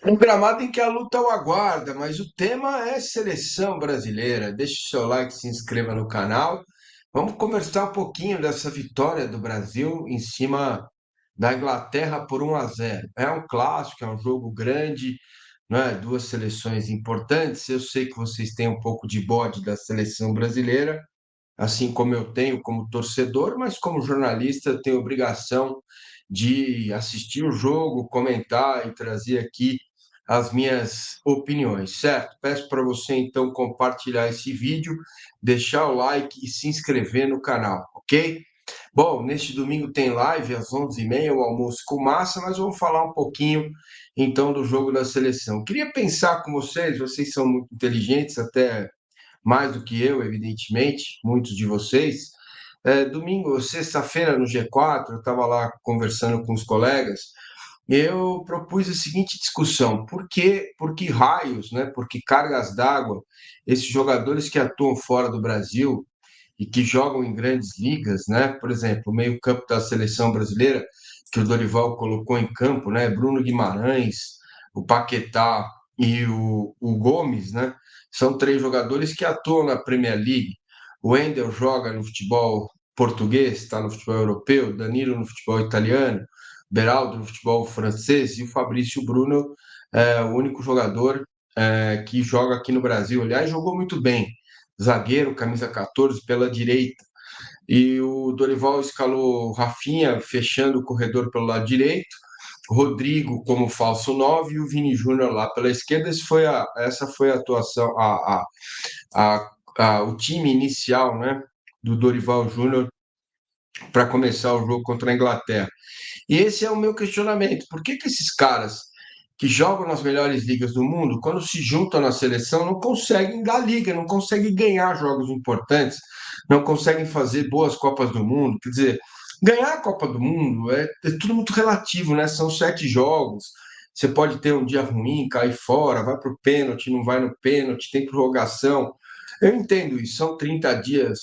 Um gramado em que a luta o aguarda, mas o tema é seleção brasileira. Deixe o seu like, se inscreva no canal. Vamos conversar um pouquinho dessa vitória do Brasil em cima da Inglaterra por 1-0. É um clássico, é um jogo grande, não é? Duas seleções importantes. Eu sei que vocês têm um pouco de bode da seleção brasileira, assim como eu tenho como torcedor, mas como jornalista eu tenho obrigação de assistir o jogo, comentar e trazer aqui as minhas opiniões, certo? Peço para você então compartilhar esse vídeo, deixar o like e se inscrever no canal, ok? Bom, neste domingo tem live às 11h30, o almoço com massa, mas vamos falar um pouquinho então do jogo da seleção. Queria pensar com vocês, vocês são muito inteligentes, até mais do que eu, evidentemente, muitos de vocês. Domingo, sexta-feira, no G4, eu estava lá conversando com os colegas, eu propus a seguinte discussão: por que raios, né, por que cargas d'água esses jogadores que atuam fora do Brasil e que jogam em grandes ligas, né, por exemplo, o meio-campo da seleção brasileira, que o Dorival colocou em campo, né, Bruno Guimarães, o Paquetá e o Gomes, né, são três jogadores que atuam na Premier League. O Wendel joga no futebol português, está no futebol europeu, Danilo no futebol italiano, Beraldo no futebol francês e o Fabrício Bruno é o único jogador que joga aqui no Brasil. Aliás, jogou muito bem, zagueiro, camisa 14 pela direita. E o Dorival escalou o Rafinha, fechando o corredor pelo lado direito, Rodrigo como falso 9 e o Vini Júnior lá pela esquerda. Essa foi a atuação, o time inicial, né, do Dorival Júnior para começar o jogo contra a Inglaterra. E esse é o meu questionamento: por que esses caras que jogam nas melhores ligas do mundo, quando se juntam na seleção, não conseguem dar liga, não conseguem ganhar jogos importantes, não conseguem fazer boas Copas do Mundo? Quer dizer, ganhar a Copa do Mundo é tudo muito relativo, né? São 7 jogos. Você pode ter um dia ruim, cair fora, vai para o pênalti, não vai no pênalti, tem prorrogação. Eu entendo isso, são 30 dias,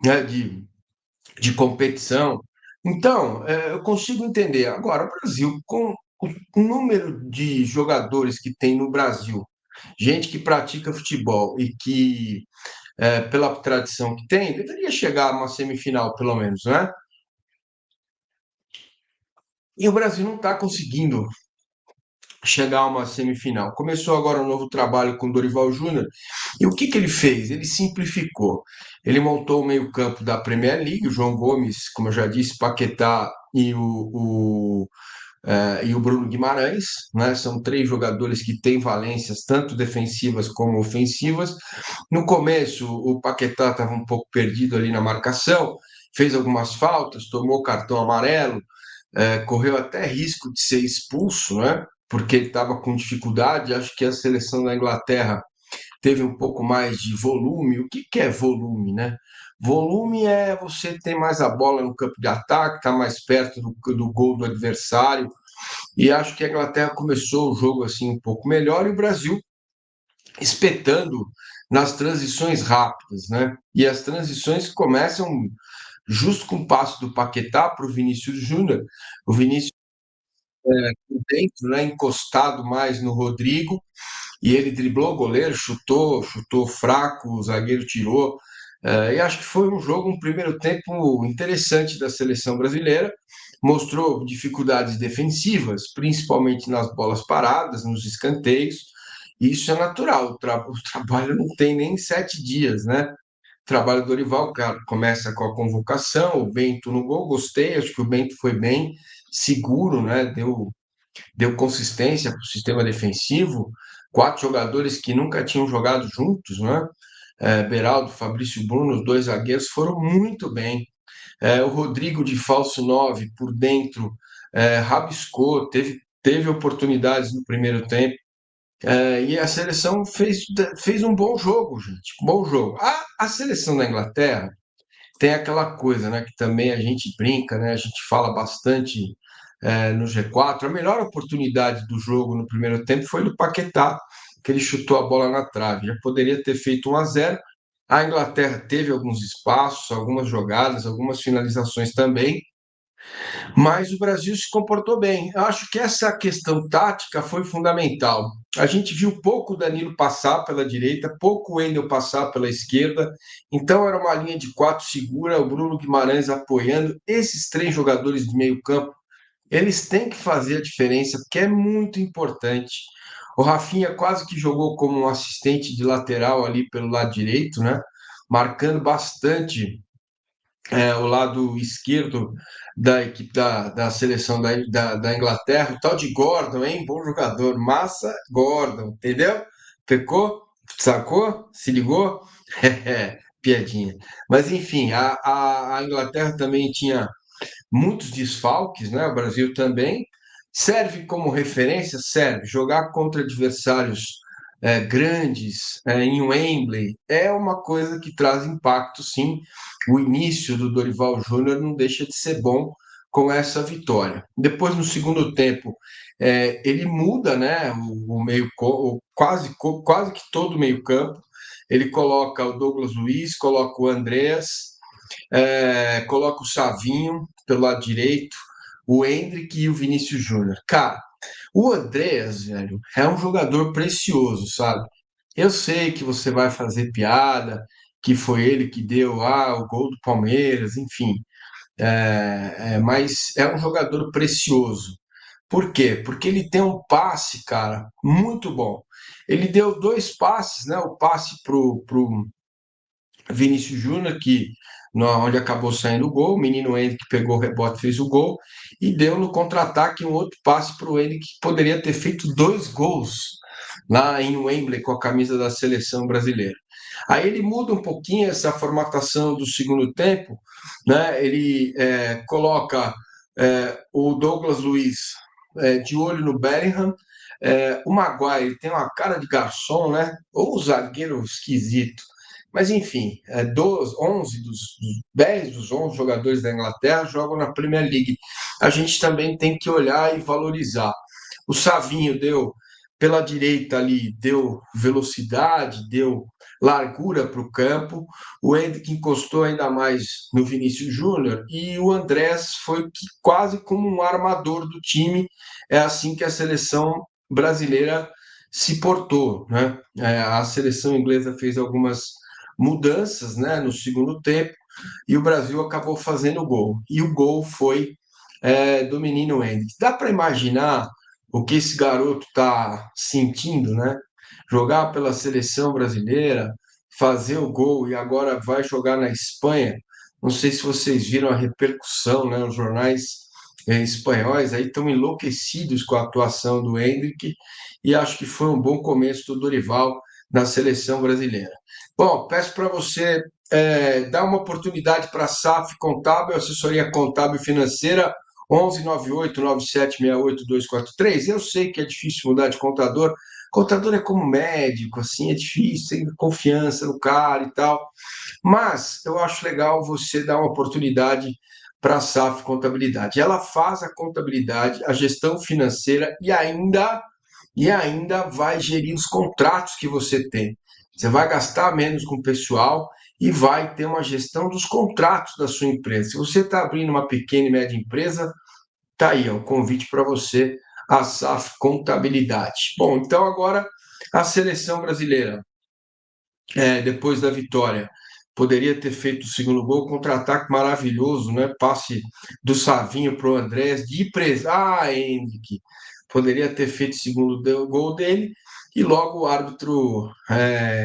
né, de competição. Então, eu consigo entender. Agora, o Brasil, com o número de jogadores que tem no Brasil, gente que pratica futebol e que, pela tradição que tem, deveria chegar a uma semifinal, pelo menos, né? E o Brasil não está conseguindo chegar a uma semifinal. Começou agora um novo trabalho com o Dorival Júnior. E o que ele fez? Ele simplificou. Ele montou o meio-campo da Premier League, o João Gomes, como eu já disse, Paquetá e o Bruno Guimarães, né? São três jogadores que têm valências tanto defensivas como ofensivas. No começo, o Paquetá estava um pouco perdido ali na marcação, fez algumas faltas, tomou cartão amarelo, correu até risco de ser expulso, né? Porque ele estava com dificuldade. Acho que a seleção da Inglaterra teve um pouco mais de volume. O que que é volume, né? Volume é você ter mais a bola no campo de ataque, estar mais perto do gol do adversário. E acho que a Inglaterra começou o jogo assim um pouco melhor e o Brasil espetando nas transições rápidas, né? E as transições começam justo com o passo do Paquetá para o Vinícius Júnior. O Vinícius por dentro, né, encostado mais no Rodrigo, e ele driblou o goleiro, chutou fraco, o zagueiro tirou. E acho que foi um jogo, um primeiro tempo interessante da seleção brasileira. Mostrou dificuldades defensivas, principalmente nas bolas paradas, nos escanteios. E isso é natural. O trabalho não tem nem 7 dias, né? O trabalho do Dorival, cara, começa com a convocação, o Bento no gol, gostei, acho que o Bento foi bem seguro, né? Deu consistência para o sistema defensivo. 4 jogadores que nunca tinham jogado juntos, né? Beraldo, Fabrício Bruno, os dois zagueiros foram muito bem. O Rodrigo de falso 9 por dentro, rabiscou, teve oportunidades no primeiro tempo. E a seleção fez um bom jogo, gente. Bom jogo. A seleção da Inglaterra tem aquela coisa, né, que também a gente brinca, né, a gente fala bastante no G4. A melhor oportunidade do jogo no primeiro tempo foi do Paquetá, que ele chutou a bola na trave. Já poderia ter feito 1-0. A Inglaterra teve alguns espaços, algumas jogadas, algumas finalizações também, Mas o Brasil se comportou bem. Eu acho que essa questão tática foi fundamental. A gente viu pouco o Danilo passar pela direita, pouco o Wendel passar pela esquerda. Então era uma linha de quatro segura, o Bruno Guimarães apoiando. Esses três jogadores de meio campo, eles têm que fazer a diferença, porque é muito importante. O Rafinha quase que jogou como um assistente de lateral ali pelo lado direito, né? Marcando bastante o lado esquerdo da equipe da seleção da Inglaterra, o tal de Gordon, hein? Bom jogador, Massa Gordon, entendeu? Pecou? Sacou? Se ligou? Piadinha. Mas enfim, a Inglaterra também tinha muitos desfalques, né? O Brasil também. Serve como referência? Serve. Jogar contra adversários grandes em Wembley é uma coisa que traz impacto, sim. O início do Dorival Júnior não deixa de ser bom com essa vitória. Depois, no segundo tempo, ele muda, né? O meio, quase que todo o meio campo. Ele coloca o Douglas Luiz, coloca o Andreas, coloca o Savinho pelo lado direito, o Endrick e o Vinícius Júnior. Cara, o Andreas, velho, é um jogador precioso, sabe? Eu sei que você vai fazer piada, que foi ele que deu o gol do Palmeiras, enfim, mas é um jogador precioso. Por quê? Porque ele tem um passe, cara, muito bom. Ele deu dois passes, né? O passe pro Vinícius Júnior, onde acabou saindo o gol, o menino Henrique que pegou o rebote, fez o gol, e deu no contra-ataque um outro passe para o Henrique, que poderia ter feito dois gols lá em Wembley com a camisa da seleção brasileira. Aí ele muda um pouquinho essa formatação do segundo tempo, né? Ele coloca o Douglas Luiz de olho no Bellingham, o Maguire tem uma cara de garçom, né? Ou um zagueiro esquisito. Mas, enfim, 11 dos 10 dos 11 jogadores da Inglaterra jogam na Premier League. A gente também tem que olhar e valorizar. O Savinho deu pela direita ali, deu velocidade, deu largura para o campo. O Endrick encostou ainda mais no Vinícius Júnior e o Andrés foi quase como um armador do time. É assim que a seleção brasileira se portou, né? A seleção inglesa fez algumas mudanças, né, no segundo tempo e o Brasil acabou fazendo o gol. E o gol foi do menino Endrick. Dá para imaginar o que esse garoto está sentindo, né? Jogar pela seleção brasileira, fazer o gol e agora vai jogar na Espanha. Não sei se vocês viram a repercussão, né? Os jornais espanhóis aí estão enlouquecidos com a atuação do Endrick e acho que foi um bom começo do Dorival na seleção brasileira. Bom, peço para você dar uma oportunidade para a SAF Contábil, assessoria contábil e financeira, 11 98 97 68 243. Eu sei que é difícil mudar de contador. Contador é como médico, assim, é difícil, tem confiança no cara e tal. Mas eu acho legal você dar uma oportunidade para a SAF Contabilidade. Ela faz a contabilidade, a gestão financeira e ainda vai gerir os contratos que você tem. Você vai gastar menos com o pessoal e vai ter uma gestão dos contratos da sua empresa. Se você está abrindo uma pequena e média empresa, tá aí, ó, um convite para você, a SAF Contabilidade. Bom, então agora a seleção brasileira, depois da vitória, poderia ter feito o segundo gol, contra-ataque maravilhoso, né? Passe do Savinho para o Andrés, de presa. Henrique, poderia ter feito o segundo gol dele, e logo o árbitro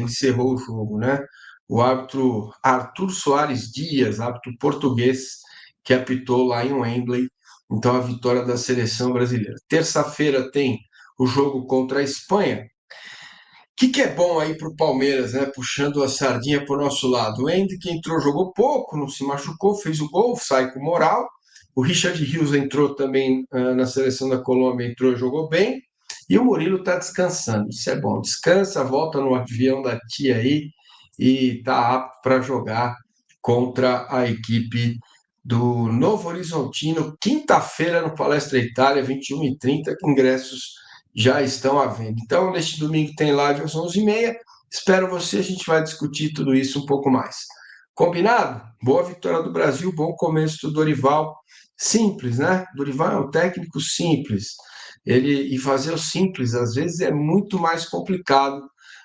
encerrou o jogo, né? O árbitro Arthur Soares Dias, árbitro português, que apitou lá em Wembley, então a vitória da seleção brasileira. Terça-feira tem o jogo contra a Espanha. Que é bom aí para o Palmeiras, né? Puxando a sardinha para o nosso lado. O Endrick entrou, jogou pouco, não se machucou, fez o gol, sai com moral. O Richard Rios entrou também na seleção da Colômbia, entrou, jogou bem. E o Murilo está descansando. Isso é bom. Descansa, volta no avião da tia aí e está apto para jogar contra a equipe do Novo Horizontino, quinta-feira no Palestra Itália, 21h30, ingressos já estão à venda. Então, neste domingo tem live às 11h30. Espero você, a gente vai discutir tudo isso um pouco mais. Combinado? Boa vitória do Brasil, bom começo do Dorival simples, né? Dorival é um técnico simples. E fazer o simples, às vezes, é muito mais complicado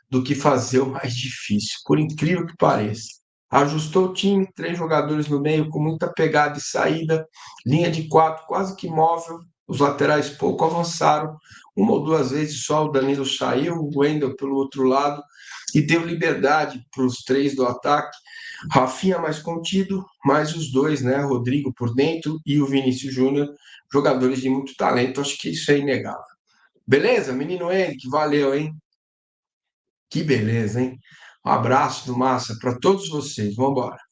do que fazer o mais difícil, por incrível que pareça. Ajustou o time, três jogadores no meio com muita pegada e saída, linha de quatro quase que móvel, os laterais pouco avançaram, uma ou duas vezes só o Danilo saiu, o Wendel pelo outro lado, e deu liberdade para os três do ataque. Rafinha mais contido, mais os dois, né? Rodrigo por dentro e o Vinícius Júnior, jogadores de muito talento. Acho que isso é inegável. Beleza, menino Henrique, valeu, hein? Que beleza, hein? Um abraço do Massa para todos vocês. Vamos embora.